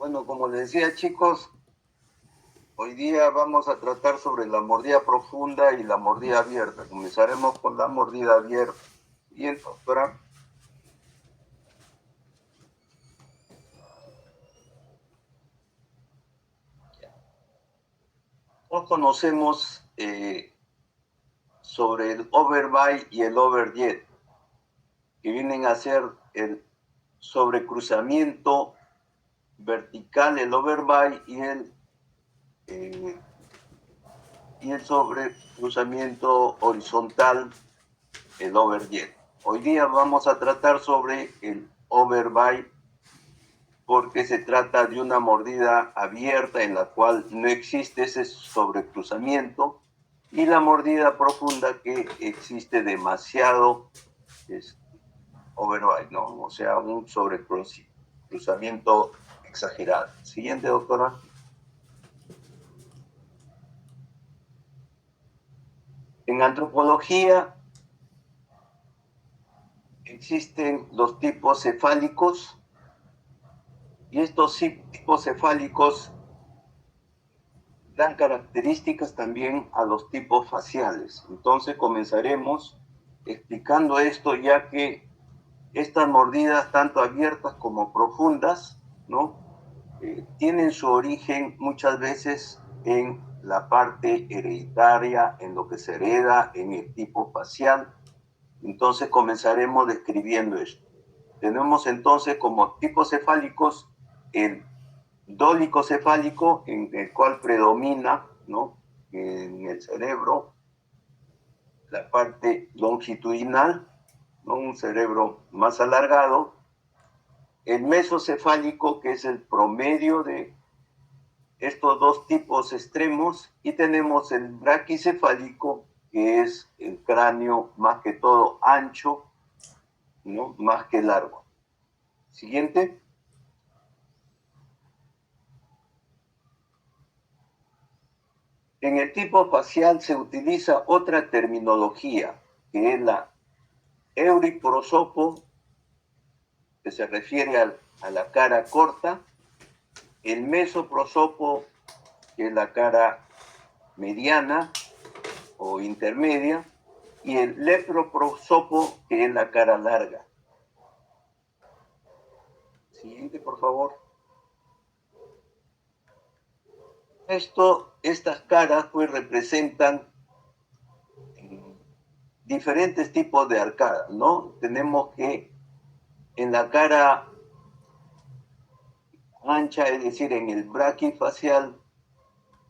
Bueno, como les decía, chicos, hoy día vamos a tratar sobre la mordida profunda y la mordida abierta. Comenzaremos con la mordida abierta. Bien, doctora. Todos conocemos sobre el overbite y el overjet, que vienen a ser el sobrecruzamiento vertical, el overbite, y el sobrecruzamiento horizontal, el overjet. Hoy día vamos a tratar sobre el overbite porque se trata de una mordida abierta en la cual no existe ese sobrecruzamiento, y la mordida profunda que existe demasiado overbite, ¿no? O sea, un sobrecruzamiento exagerado. Siguiente, doctora. En antropología existen los tipos cefálicos, y estos tipos cefálicos dan características también a los tipos faciales. Entonces comenzaremos explicando esto, ya que estas mordidas, tanto abiertas como profundas, ¿no? Tienen su origen muchas veces en la parte hereditaria, en lo que se hereda, en el tipo facial. Entonces comenzaremos describiendo esto. Tenemos entonces como tipos cefálicos el dólico cefálico, en el cual predomina, ¿no?, en el cerebro la parte longitudinal, ¿no?, un cerebro más alargado. El mesocefálico, que es el promedio de estos dos tipos extremos, y tenemos el braquicefálico, que es el cráneo más que todo ancho, ¿no?, más que largo. Siguiente. En el tipo facial se utiliza otra terminología, que es la euriprosopo, que se refiere a la cara corta, el mesoprosopo, que es la cara mediana o intermedia, y el leproprosopo, que es la cara larga. Siguiente, por favor. Estas caras pues representan diferentes tipos de arcadas, ¿no? Tenemos que en la cara ancha, es decir, en el braquifacial,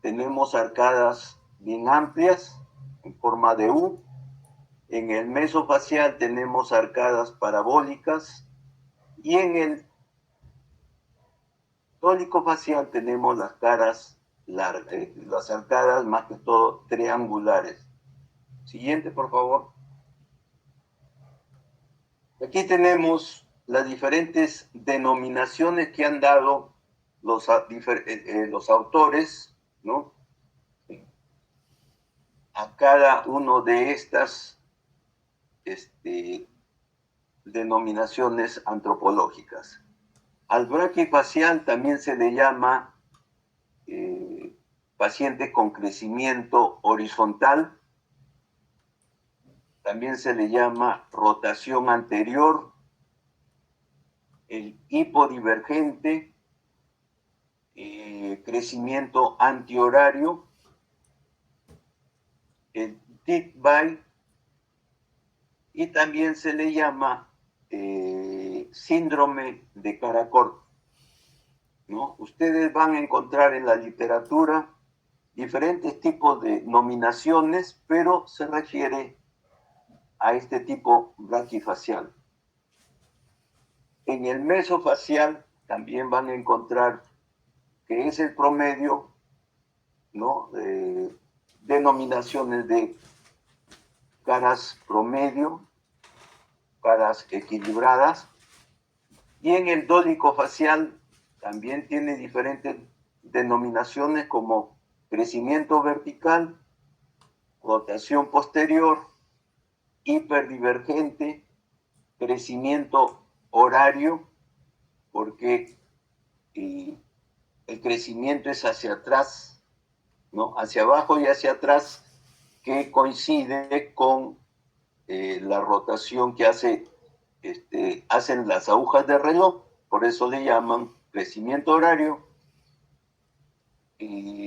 tenemos arcadas bien amplias en forma de U. En el mesofacial tenemos arcadas parabólicas, y en el tólico facial tenemos las caras largas, las arcadas más que todo triangulares. Siguiente, por favor. Aquí tenemos las diferentes denominaciones que han dado los autores, ¿no?, a cada uno de estas denominaciones antropológicas. Al braquifacial también se le llama paciente con crecimiento horizontal, también se le llama rotación anterior, el hipodivergente, crecimiento antihorario, el tip-by, y también se le llama síndrome de cara corta, ¿no? Ustedes van a encontrar en la literatura diferentes tipos de nominaciones, pero se refiere a este tipo braquifacial. En el mesofacial también van a encontrar que es el promedio, ¿no?, denominaciones de caras promedio, caras equilibradas. Y en el dólico facial también tiene diferentes denominaciones como crecimiento vertical, rotación posterior, hiperdivergente, crecimiento horario, porque el crecimiento es hacia atrás, ¿no? Hacia abajo y hacia atrás, que coincide con la rotación que hacen las agujas de reloj. Por eso le llaman crecimiento horario,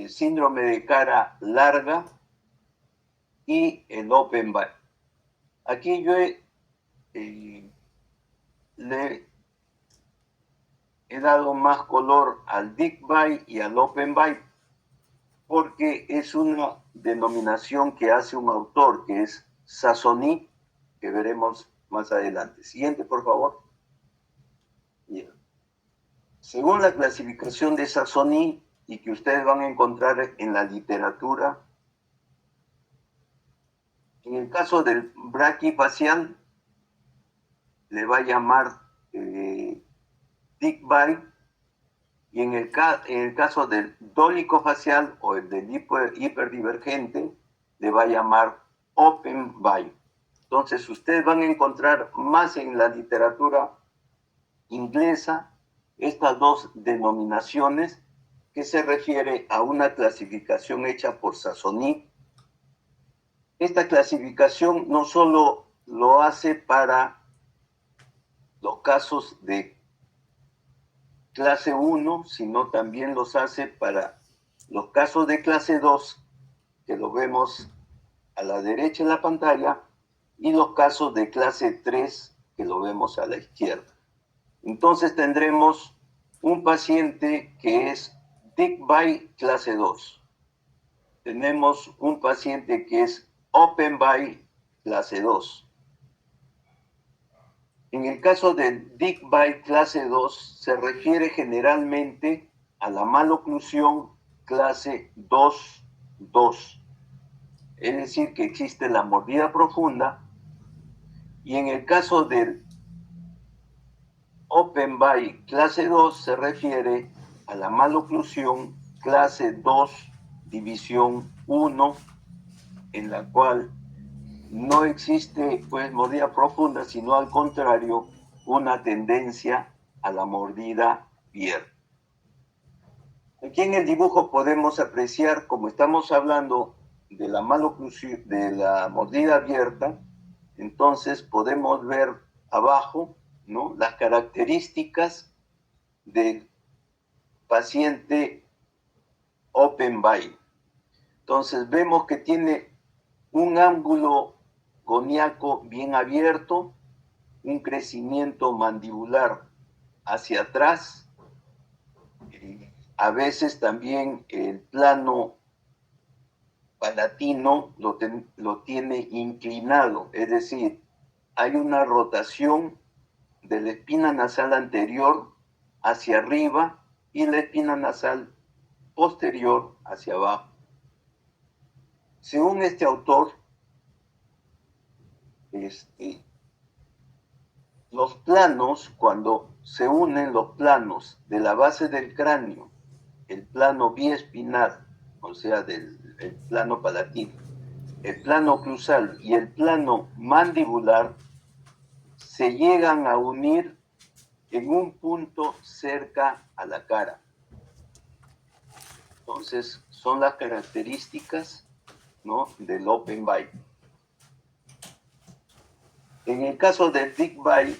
síndrome de cara larga y el open buy. Aquí yo le he dado más color al big buy y al open buy porque es una denominación que hace un autor que es Sassoni, que veremos más adelante. Siguiente, por favor. Bien. Según la clasificación de Sassoni y que ustedes van a encontrar en la literatura, en el caso del braquifacial le va a llamar Dick Buy, y en el caso del dolicofacial o el del hiperdivergente le va a llamar Open Buy. Entonces ustedes van a encontrar más en la literatura inglesa estas dos denominaciones que se refiere a una clasificación hecha por Sassoni. Esta clasificación no solo lo hace para los casos de clase 1, sino también los hace para los casos de clase 2, que lo vemos a la derecha en la pantalla, y los casos de clase 3, que lo vemos a la izquierda. Entonces tendremos un paciente que es Dick Buy clase 2. Tenemos un paciente que es Open Buy clase 2. En el caso del Dick Buy clase 2 se refiere generalmente a la maloclusión clase 2-2. Es decir, que existe la mordida profunda, y en el caso del Open Buy clase 2 se refiere a la maloclusión clase 2 división 1, en la cual no existe pues mordida profunda, sino al contrario, una tendencia a la mordida abierta. Aquí en el dibujo podemos apreciar, como estamos hablando de la maloclusión, de la mordida abierta, entonces podemos ver abajo, ¿no?, las características del paciente Open Buy. Entonces vemos que tiene un ángulo coniaco bien abierto, un crecimiento mandibular hacia atrás, a veces también el plano palatino lo tiene inclinado, es decir, hay una rotación de la espina nasal anterior hacia arriba y la espina nasal posterior hacia abajo. Según este autor, los planos, cuando se unen los planos de la base del cráneo, el plano biespinal, o sea, el plano palatino, el plano oclusal y el plano mandibular, se llegan a unir en un punto cerca a la cara. Entonces, son las características, ¿no?, del Open Buy. En el caso del Dick Buy,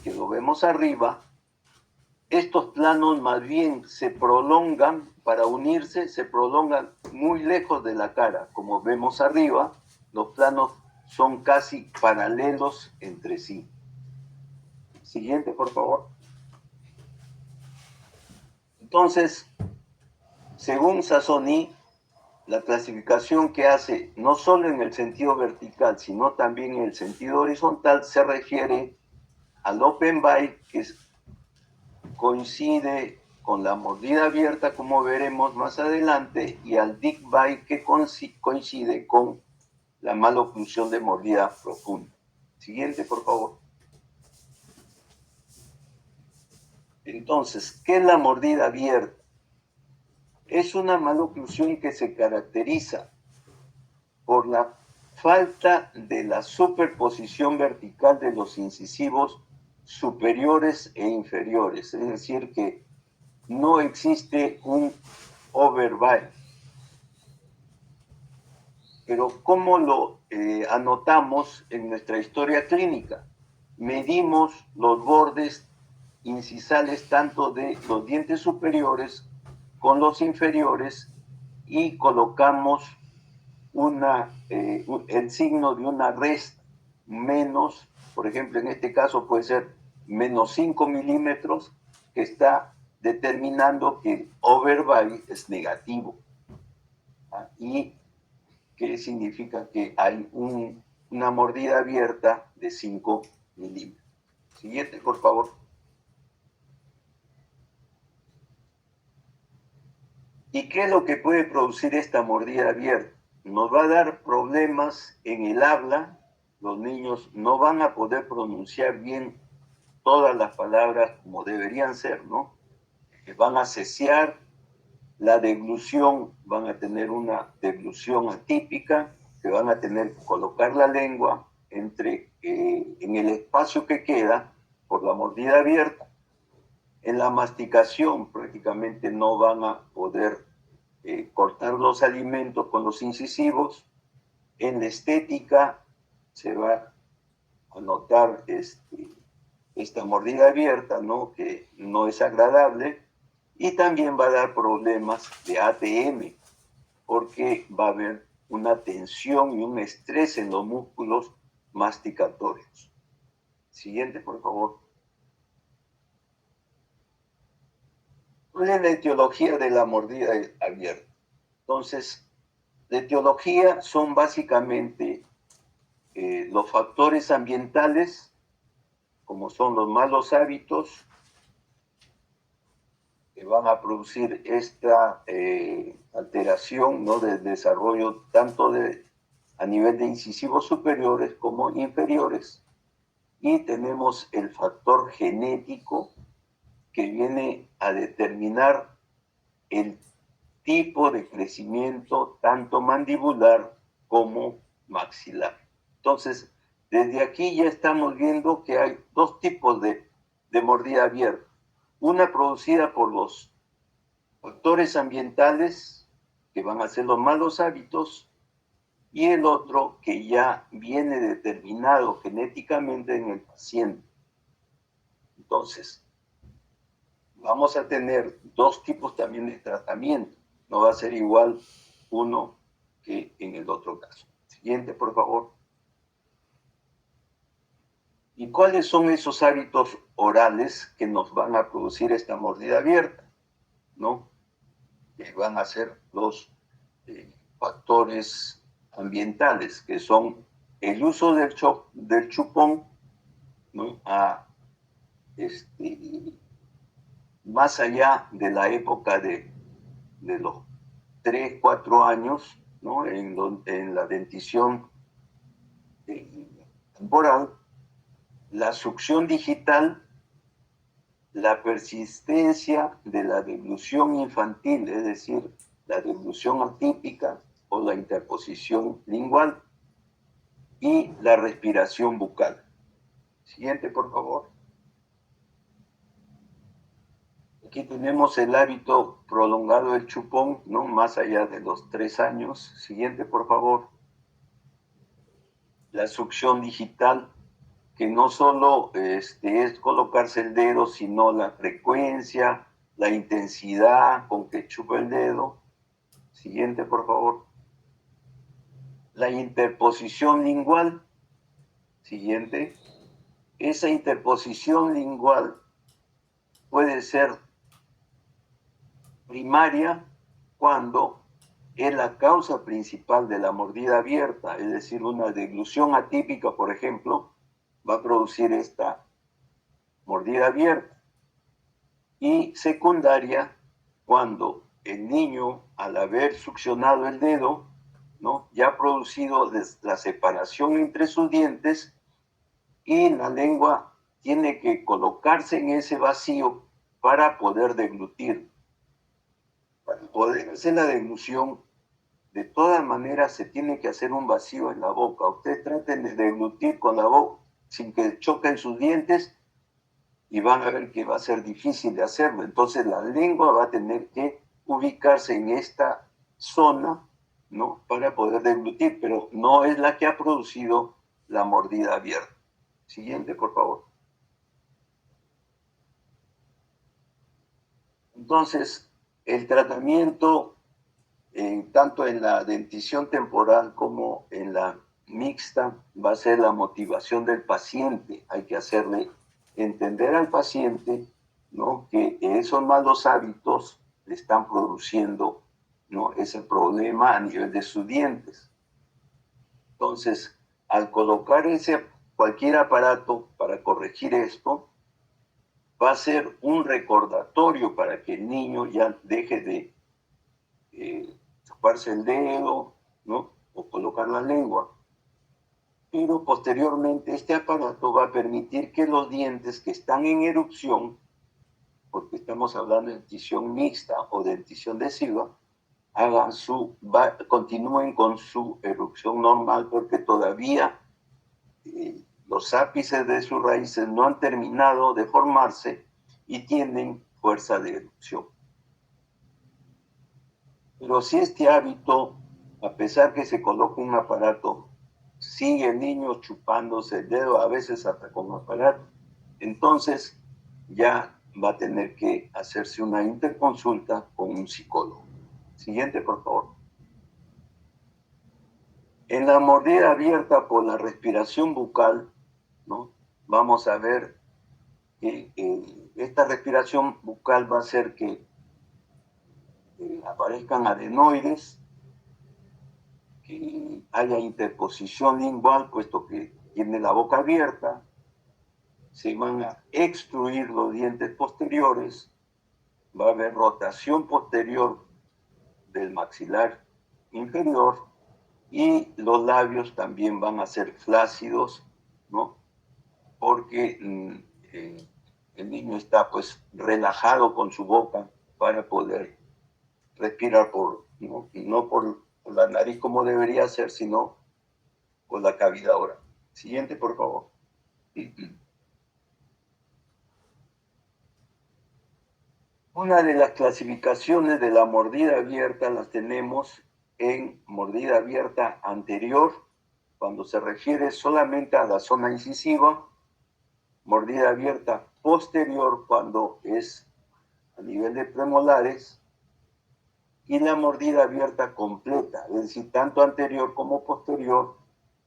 que lo vemos arriba, estos planos más bien se prolongan, para unirse, se prolongan muy lejos de la cara. Como vemos arriba, los planos son casi paralelos entre sí. Siguiente, por favor. Entonces, según Sassoni, la clasificación que hace, no solo en el sentido vertical, sino también en el sentido horizontal, se refiere al Open Buy, que coincide con la mordida abierta, como veremos más adelante, y al Dick Buy, que coincide con la maloclusión de mordida profunda. Siguiente, por favor. Entonces, ¿qué es la mordida abierta? Es una maloclusión que se caracteriza por la falta de la superposición vertical de los incisivos superiores e inferiores. Es decir, que no existe un overbite. Pero ¿cómo lo anotamos en nuestra historia clínica? Medimos los bordes incisales tanto de los dientes superiores con los inferiores y colocamos el signo de una resta menos, por ejemplo, en este caso puede ser menos 5 milímetros, que está determinando que el overbite es negativo. ¿Ah? Y que significa que hay una mordida abierta de 5 milímetros. Siguiente, por favor. ¿Y qué es lo que puede producir esta mordida abierta? Nos va a dar problemas en el habla. Los niños no van a poder pronunciar bien todas las palabras como deberían ser, ¿no? Van a cesear, la deglución, van a tener una deglución atípica, que van a tener que colocar la lengua en el espacio que queda por la mordida abierta. En la masticación prácticamente no van a poder cortar los alimentos con los incisivos. En la estética se va a notar esta mordida abierta, ¿no? Que no es agradable, y también va a dar problemas de ATM, porque va a haber una tensión y un estrés en los músculos masticatorios. Siguiente, por favor. ¿Cuál es la etiología de la mordida abierta? Entonces, la etiología son básicamente los factores ambientales, como son los malos hábitos, que van a producir esta alteración, ¿no?, del desarrollo tanto a nivel de incisivos superiores como inferiores. Y tenemos el factor genético, que viene a determinar el tipo de crecimiento tanto mandibular como maxilar. Entonces, desde aquí ya estamos viendo que hay dos tipos de mordida abierta. Una producida por los factores ambientales, que van a ser los malos hábitos, y el otro que ya viene determinado genéticamente en el paciente. Entonces, vamos a tener dos tipos también de tratamiento. No va a ser igual uno que en el otro caso. Siguiente, por favor. ¿Y cuáles son esos hábitos orales que nos van a producir esta mordida abierta? ¿No? Que van a ser los factores ambientales, que son el uso del chupón, ¿no?, más allá de la época de los 3, 4 años, ¿no?, en la dentición temporal, la succión digital, la persistencia de la deglución infantil, es decir, la deglución atípica o la interposición lingual, y la respiración bucal. Siguiente, por favor. Aquí tenemos el hábito prolongado del chupón, ¿no?, más allá de los 3 años. Siguiente, por favor. La succión digital, que no solo es colocarse el dedo, sino la frecuencia, la intensidad con que chupa el dedo. Siguiente, por favor. La interposición lingual. Siguiente. Esa interposición lingual puede ser primaria cuando es la causa principal de la mordida abierta, es decir, una deglución atípica, por ejemplo, va a producir esta mordida abierta. Y secundaria cuando el niño, al haber succionado el dedo, ¿no?, ya ha producido la separación entre sus dientes, y la lengua tiene que colocarse en ese vacío para poder deglutir. Para poder hacer la deglución, de todas maneras se tiene que hacer un vacío en la boca. Ustedes traten de deglutir con la boca sin que choquen sus dientes, y van a ver que va a ser difícil de hacerlo. Entonces la lengua va a tener que ubicarse en esta zona, ¿no? Para poder deglutir, pero no es la que ha producido la mordida abierta. Siguiente, por favor. Entonces, el tratamiento, tanto en la dentición temporal como en la mixta, va a ser la motivación del paciente. Hay que hacerle entender al paciente, ¿no?, que esos malos hábitos le están produciendo, ¿no?, ese problema a nivel de sus dientes. Entonces, al colocar cualquier aparato para corregir esto, va a ser un recordatorio para que el niño ya deje de chuparse el dedo, ¿no?, o colocar la lengua. Pero posteriormente este aparato va a permitir que los dientes que están en erupción, porque estamos hablando de dentición mixta o dentición decidua, continúen con su erupción normal, porque todavía los ápices de sus raíces no han terminado de formarse y tienen fuerza de erupción. Pero si este hábito, a pesar que se coloca un aparato, sigue el niño chupándose el dedo, a veces hasta con aparato, entonces ya va a tener que hacerse una interconsulta con un psicólogo. Siguiente, por favor. En la mordida abierta por la respiración bucal, ¿no?, vamos a ver que esta respiración bucal va a hacer que aparezcan adenoides, que haya interposición lingual, puesto que tiene la boca abierta, se van a extruir los dientes posteriores, va a haber rotación posterior del maxilar inferior y los labios también van a ser flácidos, ¿no?, porque el niño está pues relajado con su boca para poder respirar no por la nariz como debería ser, sino por la cavidad oral. Siguiente, por favor. Una de las clasificaciones de la mordida abierta las tenemos en mordida abierta anterior, cuando se refiere solamente a la zona incisiva; mordida abierta posterior, cuando es a nivel de premolares; y la mordida abierta completa, es decir, tanto anterior como posterior,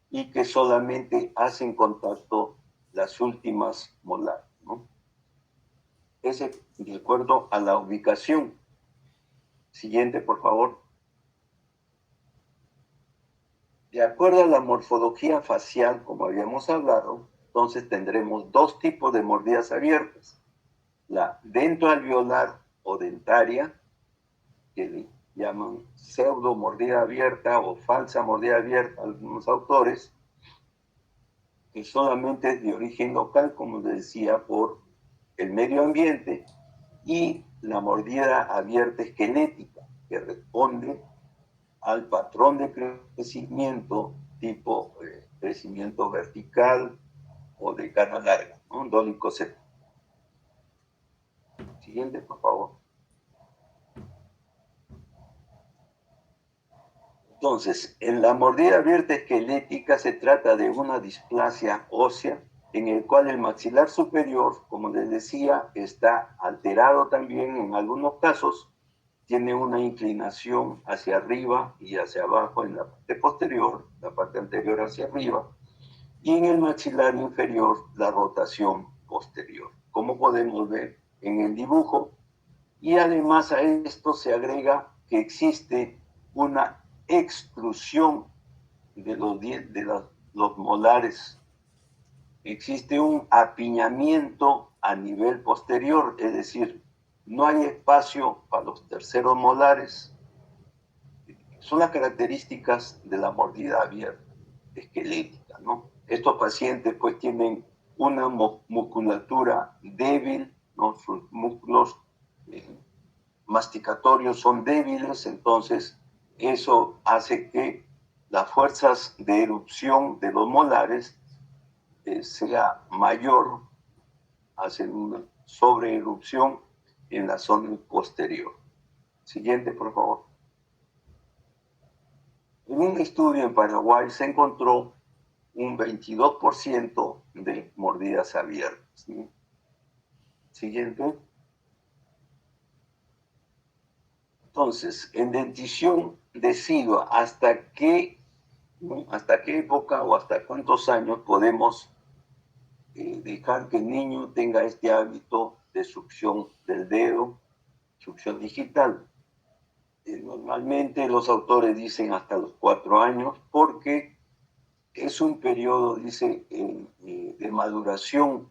y que solamente hacen contacto las últimas molares, ¿no? Ese de acuerdo a la ubicación. Siguiente, por favor. De acuerdo a la morfología facial, como habíamos hablado, entonces tendremos dos tipos de mordidas abiertas: la dentoalveolar o dentaria, que le llaman pseudo mordida abierta o falsa mordida abierta algunos autores, que solamente es de origen local, como les decía, por el medio ambiente; y la mordida abierta esquelética, que responde al patrón de crecimiento tipo crecimiento vertical o de cara larga, ¿no?, un dolicoceto. Siguiente, por favor. Entonces, en la mordida abierta esquelética se trata de una displasia ósea en el cual el maxilar superior, como les decía, está alterado también en algunos casos, tiene una inclinación hacia arriba y hacia abajo en la parte posterior, la parte anterior hacia arriba, y en el maxilar inferior la rotación posterior, como podemos ver en el dibujo. Y además a esto se agrega que existe una extrusión de los molares. Existe un apiñamiento a nivel posterior, es decir, no hay espacio para los terceros molares. Son las características de la mordida abierta esquelética, ¿no? Estos pacientes pues tienen una musculatura débil, ¿no? Sus músculos masticatorios son débiles, entonces eso hace que las fuerzas de erupción de los molares sea mayor hacen una sobreerupción en la zona posterior. Siguiente, por favor. En un estudio en Paraguay se encontró un 22% de mordidas abiertas, ¿sí? Siguiente. Entonces, en dentición decidua, ¿hasta qué época o hasta cuántos años podemos dejar que el niño tenga este hábito de succión del dedo, succión digital? Normalmente los autores dicen hasta los 4 años porque es un periodo, dice, de maduración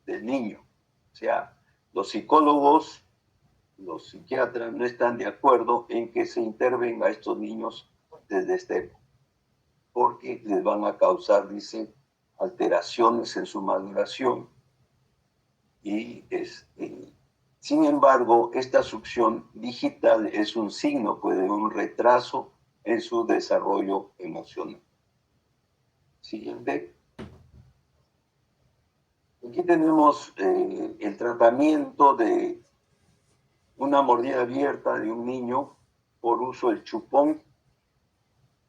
del niño. O sea, los psicólogos, los psiquiatras no están de acuerdo en que se intervenga a estos niños desde esta época, porque les van a causar, dice, alteraciones en su maduración. Y sin embargo, esta succión digital es un signo, pues, de un retraso en su desarrollo emocional. Siguiente. Aquí tenemos el tratamiento de una mordida abierta de un niño por uso del chupón,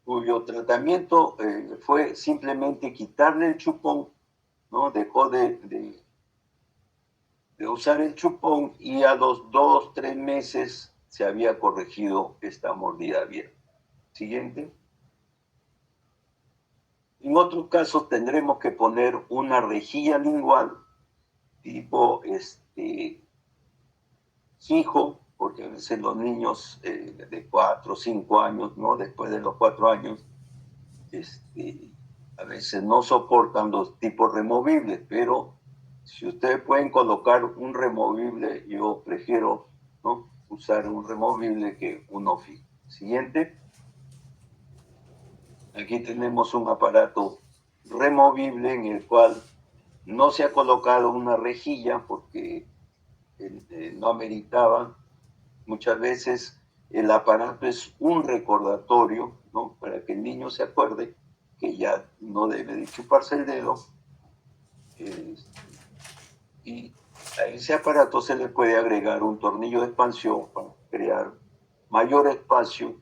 cuyo tratamiento fue simplemente quitarle el chupón, ¿no? Dejó de usar el chupón y a los 2, 3 meses se había corregido esta mordida abierta. Siguiente. En otros casos tendremos que poner una rejilla lingual tipo fijo, porque a veces los niños de 4 o 5 años, ¿no? Después de los 4 años, a veces no soportan los tipos removibles, pero si ustedes pueden colocar un removible, yo prefiero, ¿no?, usar un removible que uno fijo. Siguiente. Aquí tenemos un aparato removible en el cual no se ha colocado una rejilla porque no ameritaba. Muchas veces el aparato es un recordatorio, ¿no?, para que el niño se acuerde que ya no debe de chuparse el dedo. Y a ese aparato se le puede agregar un tornillo de expansión para crear mayor espacio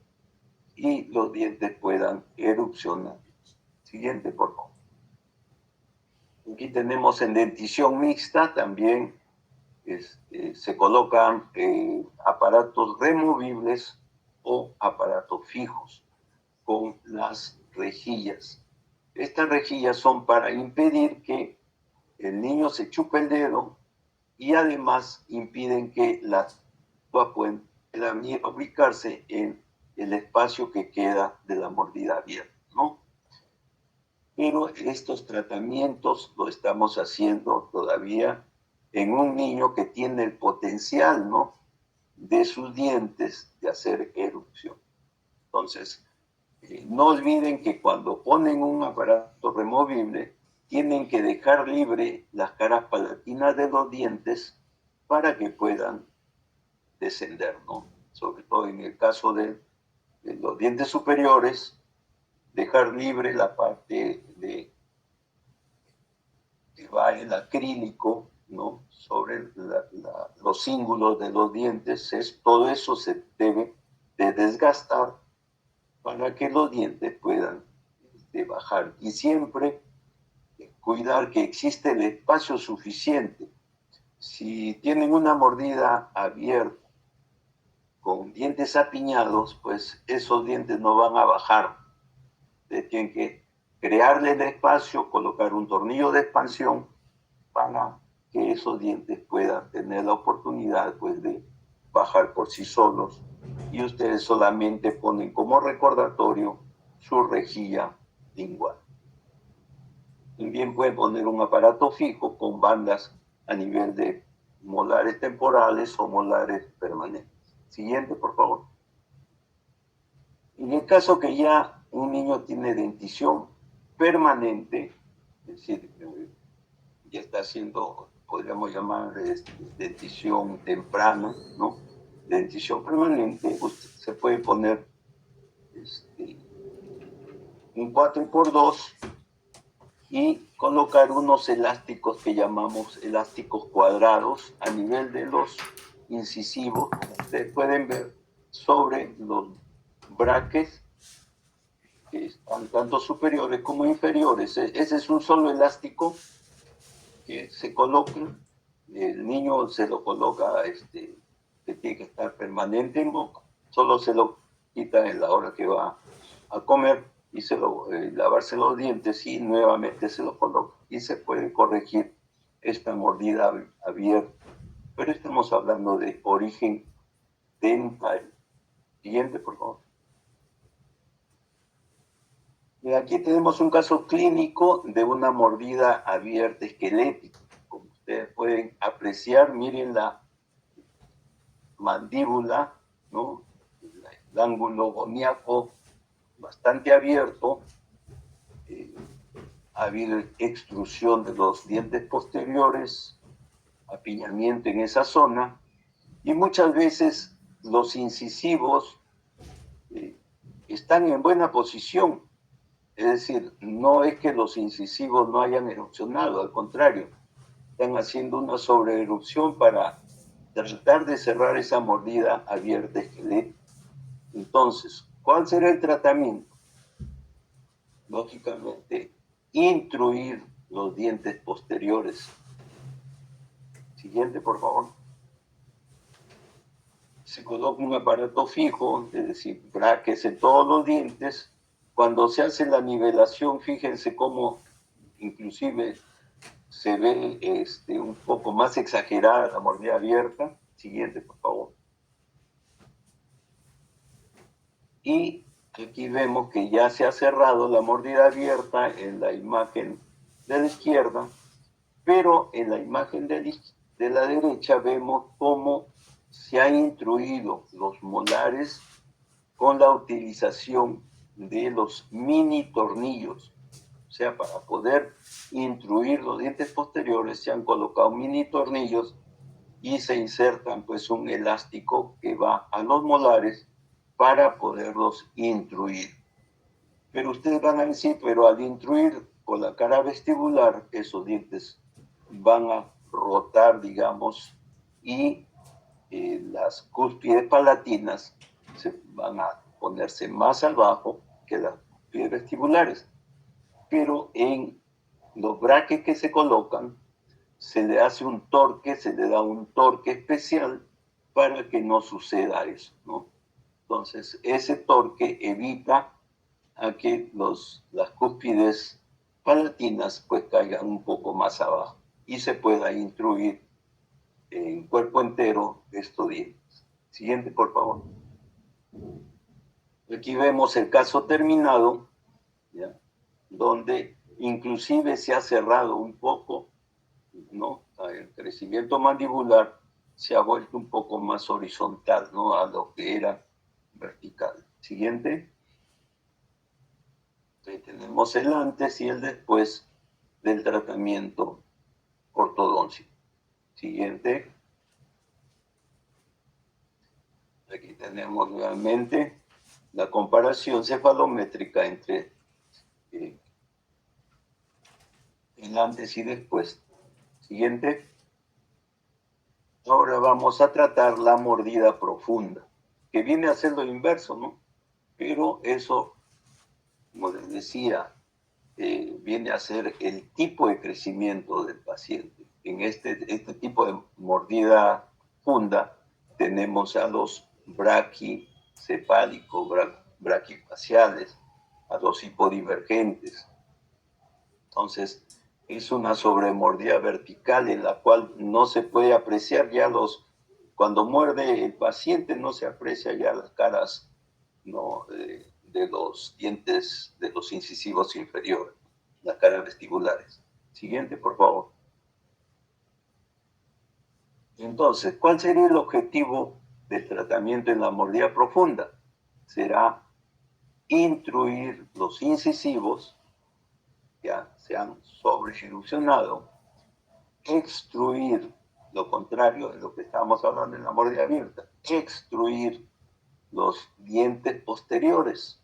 y los dientes puedan erupcionar. Siguiente, por favor. Aquí tenemos en dentición mixta también se colocan aparatos removibles o aparatos fijos con las rejillas. Estas rejillas son para impedir que el niño se chupe el dedo y además impiden que las puedan ubicarse en el espacio que queda de la mordida abierta, ¿no? Pero estos tratamientos lo estamos haciendo todavía en un niño que tiene el potencial, ¿no?, de sus dientes de hacer erupción. Entonces, no olviden que cuando ponen un aparato removible, tienen que dejar libre las caras palatinas de los dientes para que puedan descender, ¿no? Sobre todo en el caso de los dientes superiores, dejar libre la parte que va el acrílico, ¿no?, sobre los cíngulos de los dientes. Todo eso se debe de desgastar para que los dientes puedan bajar. Y siempre cuidar que existe el espacio suficiente. Si tienen una mordida abierta con dientes apiñados, pues esos dientes no van a bajar. Tienen que crearle el espacio, colocar un tornillo de expansión para que esos dientes puedan tener la oportunidad, pues, de bajar por sí solos, y ustedes solamente ponen como recordatorio su rejilla lingual. También pueden poner un aparato fijo con bandas a nivel de molares temporales o molares permanentes. Siguiente, por favor. En el caso que ya un niño tiene dentición permanente, es decir, ya está haciendo, podríamos llamar, dentición temprana, ¿no?, dentición permanente, usted se puede poner un 4x2 y colocar unos elásticos que llamamos elásticos cuadrados a nivel de los incisivos. Ustedes pueden ver sobre los braques que están tanto superiores como inferiores. Ese es un solo elástico que se coloca, el niño se lo coloca, que tiene que estar permanente en boca, solo se lo quita en la hora que va a comer y lavarse los dientes y nuevamente se lo coloca y se puede corregir esta mordida abierta. Pero estamos hablando de origen dental. Siguiente, por favor. Y aquí tenemos un caso clínico de una mordida abierta esquelética. Como ustedes pueden apreciar, miren la mandíbula, ¿no? El ángulo goniaco bastante abierto. Ha habido extrusión de los dientes posteriores, apiñamiento en esa zona, y muchas veces los incisivos están en buena posición. Es decir, no es que los incisivos no hayan erupcionado, al contrario, están haciendo una sobreerupción para tratar de cerrar esa mordida abierta esquelética. Entonces, ¿cuál será el tratamiento? Lógicamente, intruir los dientes posteriores. Siguiente, por favor. Se coloca un aparato fijo, es decir, braques en todos los dientes. Cuando se hace la nivelación, fíjense cómo inclusive se ve un poco más exagerada la mordida abierta. Siguiente, por favor. Y aquí vemos que ya se ha cerrado la mordida abierta en la imagen de la izquierda, pero en la imagen de la derecha vemos cómo se han intruido los molares con la utilización de los mini tornillos. O sea, para poder intruir los dientes posteriores se han colocado mini tornillos y se insertan pues un elástico que va a los molares para poderlos intruir. Pero ustedes van a decir, pero al intruir por la cara vestibular, esos dientes van a rotar, digamos, y las cúspides palatinas van a ponerse más abajo que las cúspides vestibulares. Pero en los braques que se colocan, se le hace un torque, se le da un torque especial para que no suceda eso, ¿no? Entonces, ese torque evita a que las cúspides palatinas pues caigan un poco más abajo y se pueda intruir en cuerpo entero estos dientes. Siguiente, por favor. Aquí vemos el caso terminado, ¿ya? Donde inclusive se ha cerrado un poco, ¿no? El crecimiento mandibular se ha vuelto un poco más horizontal, ¿no? A lo que era vertical. Siguiente. Ahí tenemos el antes y el después del tratamiento ortodóntico. Siguiente. Aquí tenemos nuevamente la comparación cefalométrica entre el antes y después. Siguiente. Ahora vamos a tratar la mordida profunda, que viene a ser lo inverso, ¿no? Pero eso, como les decía, viene a ser el tipo de crecimiento del paciente. En este tipo de mordida profunda tenemos a los braquicefálicos, braquifaciales, a los hipodivergentes. Entonces, es una sobremordida vertical en la cual no se puede apreciar ya cuando muerde el paciente no se aprecia ya las caras, ¿no? De los dientes de los incisivos inferiores, las caras vestibulares. Siguiente, por favor. Entonces, ¿cuál sería el objetivo del tratamiento en la mordida profunda? Será intruir los incisivos, ya se han sobrecirurgiado, extruir, lo contrario de lo que estábamos hablando en la mordida abierta, extruir los dientes posteriores.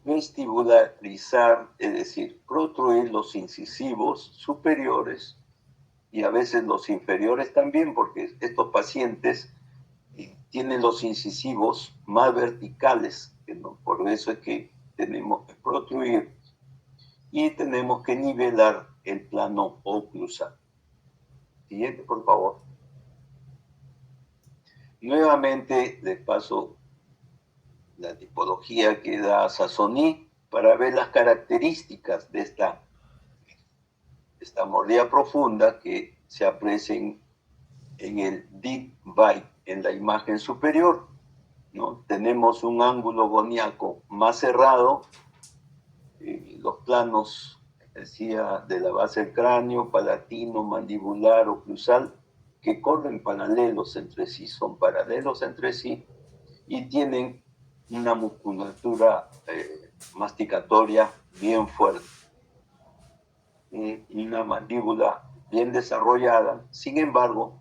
vestibularizar, es decir, protruir los incisivos superiores y a veces los inferiores también, porque estos pacientes tienen los incisivos más verticales, por eso es que tenemos que protruir y tenemos que nivelar el plano oclusal. Siguiente, por favor. Nuevamente les paso la tipología que da Sassoni para ver las características de esta mordida profunda que se aprecian en el deep bite, en la imagen superior, ¿no? Tenemos un ángulo goniaco más cerrado, los planos, decía, de la base del cráneo, palatino, mandibular, oclusal, que corren paralelos entre sí, son paralelos entre sí y tienen una musculatura masticatoria bien fuerte y una mandíbula bien desarrollada. Sin embargo,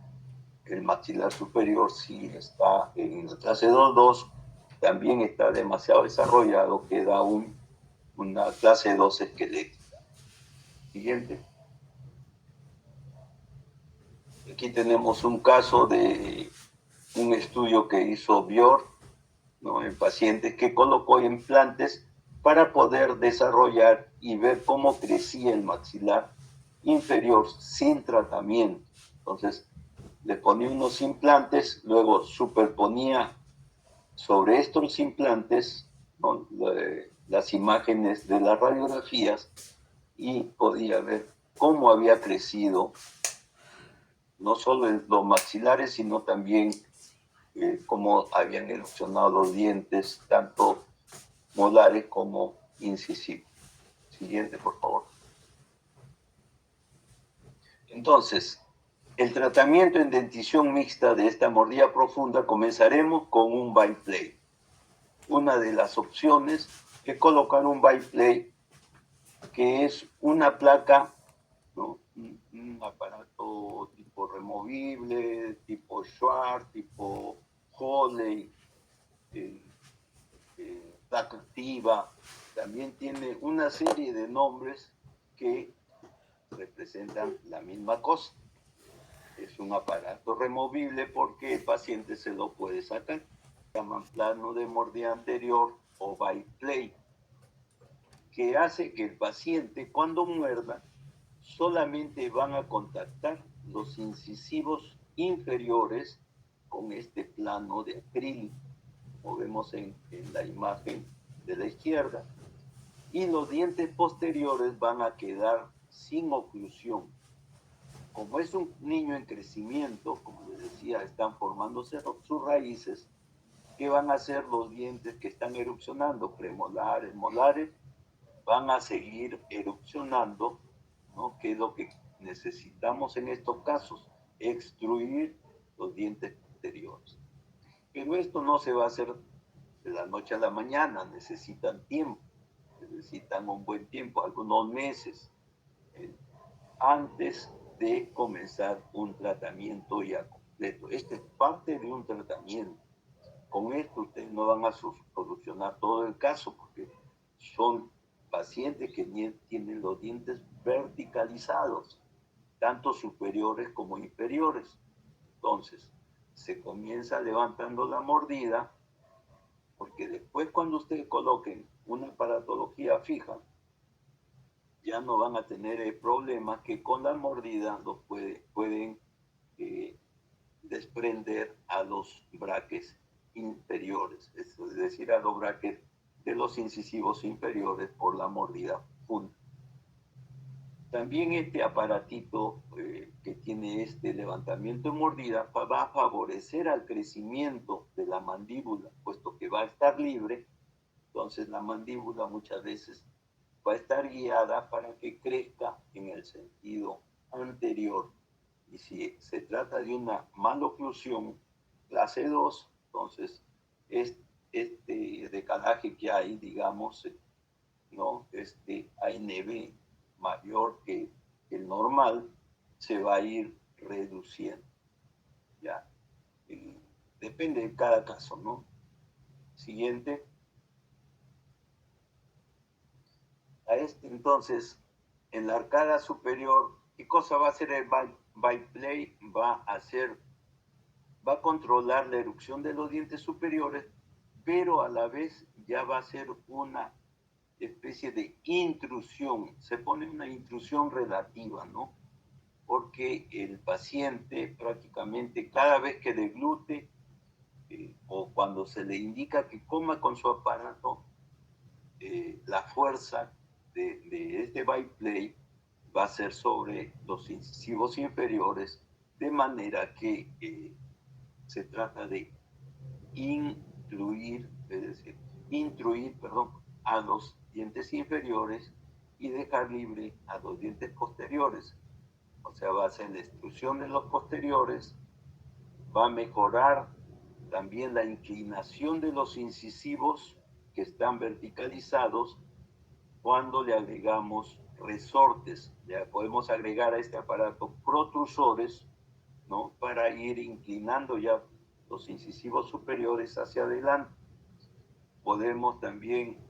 el maxilar superior sí está en la clase 2.2, también está demasiado desarrollado, que da una clase 2 esquelética. Siguiente. Aquí tenemos un caso de un estudio que hizo Björk, ¿no?, en pacientes que colocó implantes para poder desarrollar y ver cómo crecía el maxilar inferior sin tratamiento. Entonces, le ponía unos implantes, luego superponía sobre estos implantes, ¿no?, las imágenes de las radiografías y podía ver cómo había crecido no solo en los maxilares, sino también cómo habían erupcionado los dientes, tanto molares como incisivos. Siguiente, por favor. Entonces, el tratamiento en dentición mixta de esta mordida profunda comenzaremos con un biplay. Una de las opciones es colocar un biplay, que es una placa, ¿no?, un aparato tipo removible, tipo Schwartz, tipo Holley, placa activa. También tiene una serie de nombres que representan la misma cosa. Es un aparato removible porque el paciente se lo puede sacar. Se llaman plano de mordida anterior o biplay, que hace que el paciente, cuando muerda, solamente van a contactar los incisivos inferiores con este plano de acrílico, como vemos en la imagen de la izquierda, y los dientes posteriores van a quedar sin oclusión. Como es un niño en crecimiento, como les decía, están formándose sus raíces, ¿qué van a hacer los dientes que están erupcionando? Premolares, molares, van a seguir erupcionando, ¿no?, que es lo que necesitamos en estos casos, extruir los dientes posteriores. Pero esto no se va a hacer de la noche a la mañana, necesitan tiempo, necesitan un buen tiempo, algunos meses, antes de comenzar un tratamiento ya completo. Este es parte de un tratamiento. Con esto ustedes no van a solucionar todo el caso, porque son pacientes que tienen los dientes verticalizados, tanto superiores como inferiores. Entonces, se comienza levantando la mordida, porque después, cuando ustedes coloquen una aparatología fija, ya no van a tener problemas que con la mordida los pueden desprender a los braques inferiores, es decir, a los braques de los incisivos inferiores por la mordida funda. También este aparatito que tiene este levantamiento de mordida va a favorecer al crecimiento de la mandíbula, puesto que va a estar libre. Entonces la mandíbula muchas veces va a estar guiada para que crezca en el sentido anterior. Y si se trata de una maloclusión clase 2, entonces este decalaje que hay, digamos, ¿no?, este ANB mayor que el normal, se va a ir reduciendo. ¿Ya? Depende de cada caso, ¿no? Siguiente. A este entonces, en la arcada superior, ¿qué cosa va a hacer el biplay? Va a controlar la erupción de los dientes superiores, pero a la vez ya va a ser una especie de intrusión, se pone una intrusión relativa, ¿no? Porque el paciente prácticamente cada vez que deglute o cuando se le indica que coma con su aparato, la fuerza de este biplay va a ser sobre los incisivos inferiores, de manera que se trata de intruir, es decir, intruir, perdón, a los dientes inferiores y dejar libre a los dientes posteriores. O sea, va a ser la extrusión de los posteriores, va a mejorar también la inclinación de los incisivos que están verticalizados cuando le agregamos resortes. Le podemos agregar a este aparato protrusores, ¿no? Para ir inclinando ya los incisivos superiores hacia adelante. Podemos también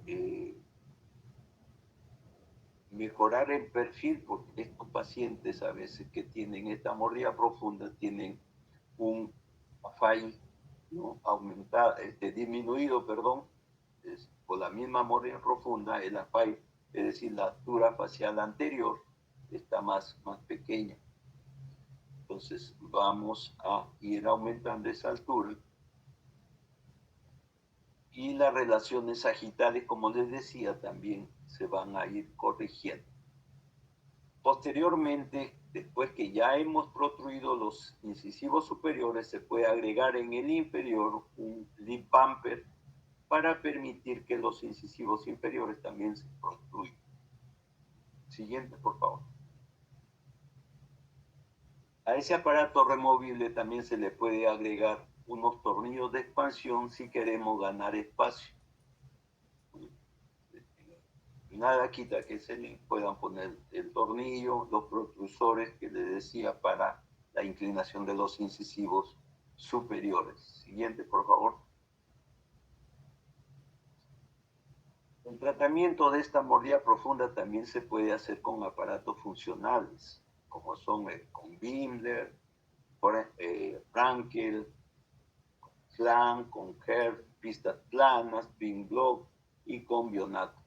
mejorar el perfil, porque estos pacientes a veces que tienen esta mordida profunda tienen un FAI, ¿no? Aumentado, disminuido, perdón, por la misma mordida profunda, el FAI, es decir, la altura facial anterior está más pequeña. Entonces vamos a ir aumentando esa altura y las relaciones sagittales, como les decía, también se van a ir corrigiendo. Posteriormente, después que ya hemos protruido los incisivos superiores, se puede agregar en el inferior un lip bumper para permitir que los incisivos inferiores también se protruyan. Siguiente, por favor. A ese aparato removible también se le puede agregar unos tornillos de expansión si queremos ganar espacio. Nada quita que se le puedan poner el tornillo, los protrusores que les decía para la inclinación de los incisivos superiores. Siguiente, por favor. El tratamiento de esta mordida profunda también se puede hacer con aparatos funcionales, como son con Bimler, Frankel, Flan, con Hertz, pistas planas, Pin Block y con Bionator.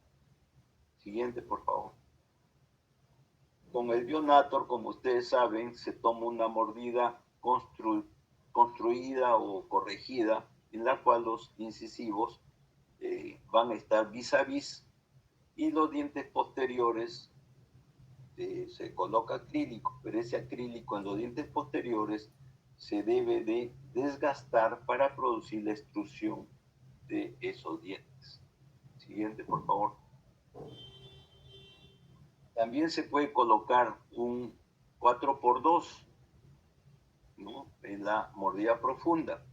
Siguiente, por favor. Con el Bionator, como ustedes saben, se toma una mordida construida o corregida, en la cual los incisivos van a estar vis a vis y los dientes posteriores se coloca acrílico, pero ese acrílico en los dientes posteriores se debe de desgastar para producir la extrusión de esos dientes. Siguiente, por favor. También se puede colocar un 4x2, ¿no? En la mordida profunda.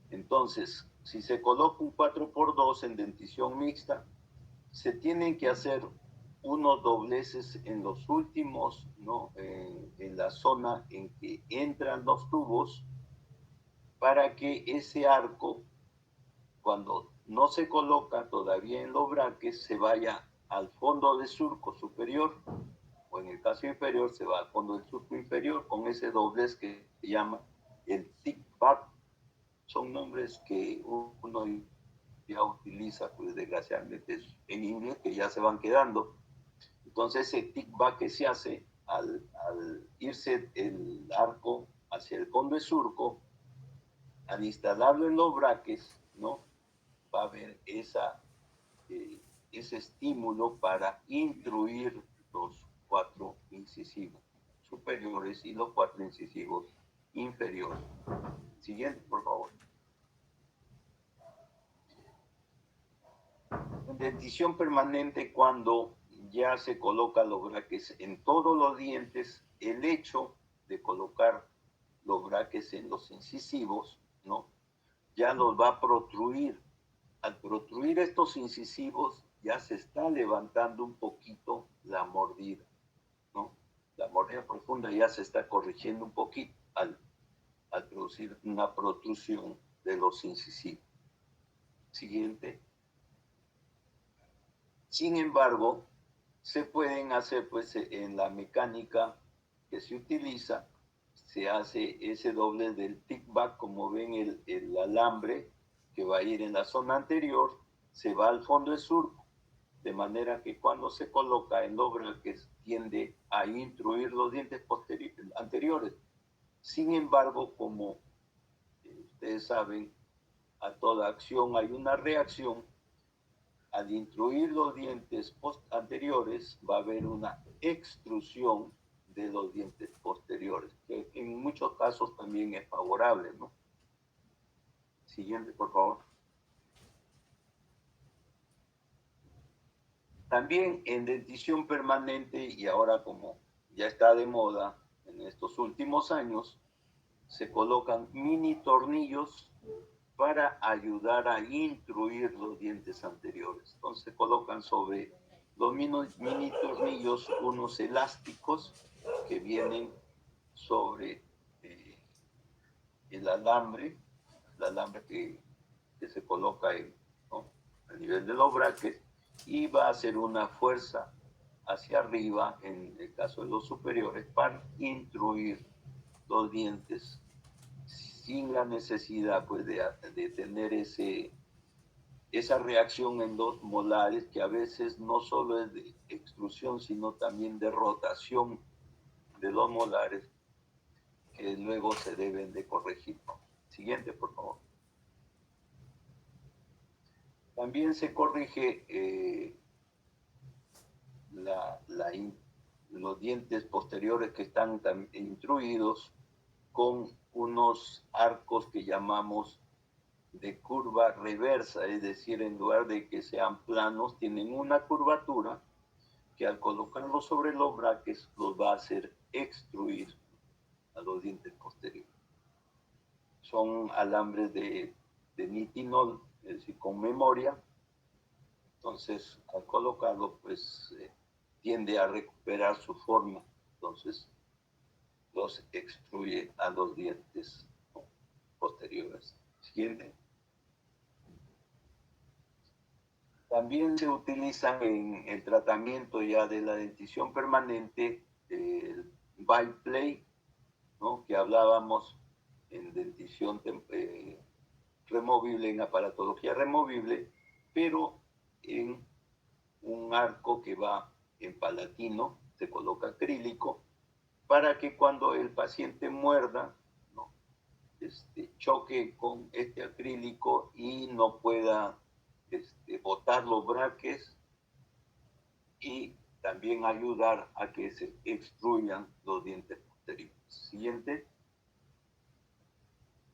Entonces, si se coloca un 4x2 en dentición mixta, se tienen que hacer unos dobleces en los últimos, ¿no? En la zona en que entran los tubos, para que ese arco, cuando no se coloca todavía en los braques, se vaya al fondo del surco superior, o en el caso inferior se va al fondo del surco inferior con ese doblez que se llama el tic-back. Son nombres que uno ya utiliza, pues desgraciadamente en inglés, que ya se van quedando. Entonces ese tic-back que se hace al irse el arco hacia el fondo del surco, al instalarlo en los braques, ¿no? Va a haber ese estímulo para intruir los 4 incisivos superiores y los 4 incisivos inferiores. Siguiente, por favor. Dentición permanente, cuando ya se coloca los braques en todos los dientes, el hecho de colocar los braques en los incisivos, ¿no? Ya los va a protruir. Al protruir estos incisivos, ya se está levantando un poquito la mordida, ¿no? La mordida profunda ya se está corrigiendo un poquito al producir una protrusión de los incisivos. Siguiente. Sin embargo, se pueden hacer pues en la mecánica que se utiliza, se hace ese doble del tick-back, como ven el alambre que va a ir en la zona anterior, se va al fondo de surco, de manera que cuando se coloca en los brackets tiende a intruir los dientes anteriores. Sin embargo, como ustedes saben, a toda acción hay una reacción. Al intruir los dientes anteriores va a haber una extrusión de los dientes posteriores, que en muchos casos también es favorable, ¿no? Siguiente, por favor. También en dentición permanente, y ahora como ya está de moda en estos últimos años, se colocan mini tornillos para ayudar a intruir los dientes anteriores. Entonces se colocan sobre los mini tornillos unos elásticos que vienen sobre el alambre que se coloca ¿no? a nivel de los brackets, y va a hacer una fuerza hacia arriba, en el caso de los superiores, para intruir los dientes sin la necesidad pues, de tener esa reacción en dos molares, que a veces no solo es de extrusión, sino también de rotación de los molares, que luego se deben de corregir. Siguiente, por favor. También se corrige los dientes posteriores que están intruidos con unos arcos que llamamos de curva reversa, es decir, en lugar de que sean planos, tienen una curvatura que al colocarlos sobre los brackets los va a hacer extruir a los dientes posteriores. Son alambres de nitinol, es decir, con memoria. Entonces, al colocarlo, pues tiende a recuperar su forma. Entonces, los extruye a los dientes posteriores. Siguiente. También se utilizan en el tratamiento ya de la dentición permanente el Biplay, ¿no? Que hablábamos en dentición removible, en aparatología removible, pero en un arco que va en palatino, se coloca acrílico, para que cuando el paciente muerda, ¿no? Choque con este acrílico y no pueda botar los braques, y también ayudar a que se extruyan los dientes posteriores. Siguiente.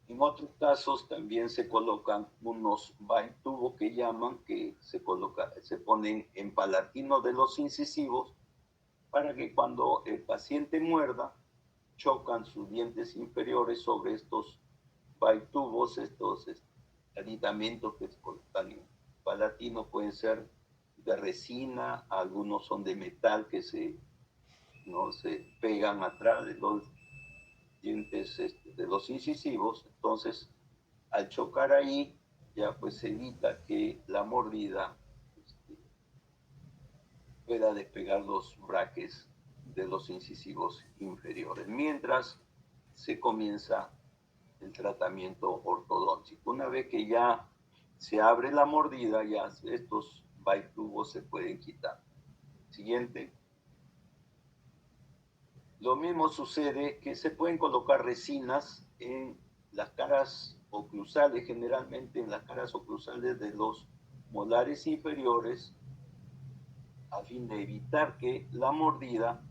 En otros casos también se colocan unos tubos que llaman, que se ponen en palatino de los incisivos, para que cuando el paciente muerda, chocan sus dientes inferiores sobre estos tubos, estos aditamentos que se colocan en palatino. Pueden ser de resina, algunos son de metal que se pegan atrás de los dientes de los incisivos. Entonces, al chocar ahí, ya pues se evita que la mordida pueda despegar los braques de los incisivos inferiores, mientras se comienza el tratamiento ortodóntico. Una vez que ya se abre la mordida, ya estos tubos se pueden quitar. Siguiente. Lo mismo sucede que se pueden colocar resinas en las caras oclusales, generalmente en las caras oclusales de los molares inferiores, a fin de evitar que la mordida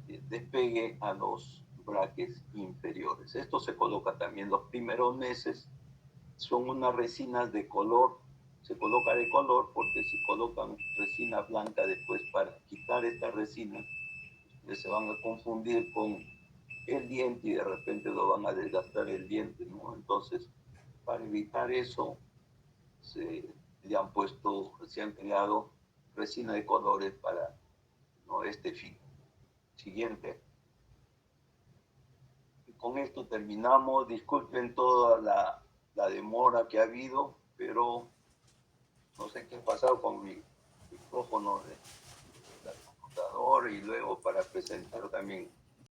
despegue a los braques inferiores. Esto se coloca también los primeros meses. Son unas resinas de color, se coloca de color porque si colocan resina blanca después, para quitar esta resina, se van a confundir con el diente y de repente lo van a desgastar el diente, ¿no? Entonces, para evitar eso, se han creado resina de colores para, ¿no?, este fin. Siguiente. Y con esto terminamos. Disculpen toda la demora que ha habido, pero no sé qué ha pasado con mi micrófono. honor y luego para presentar también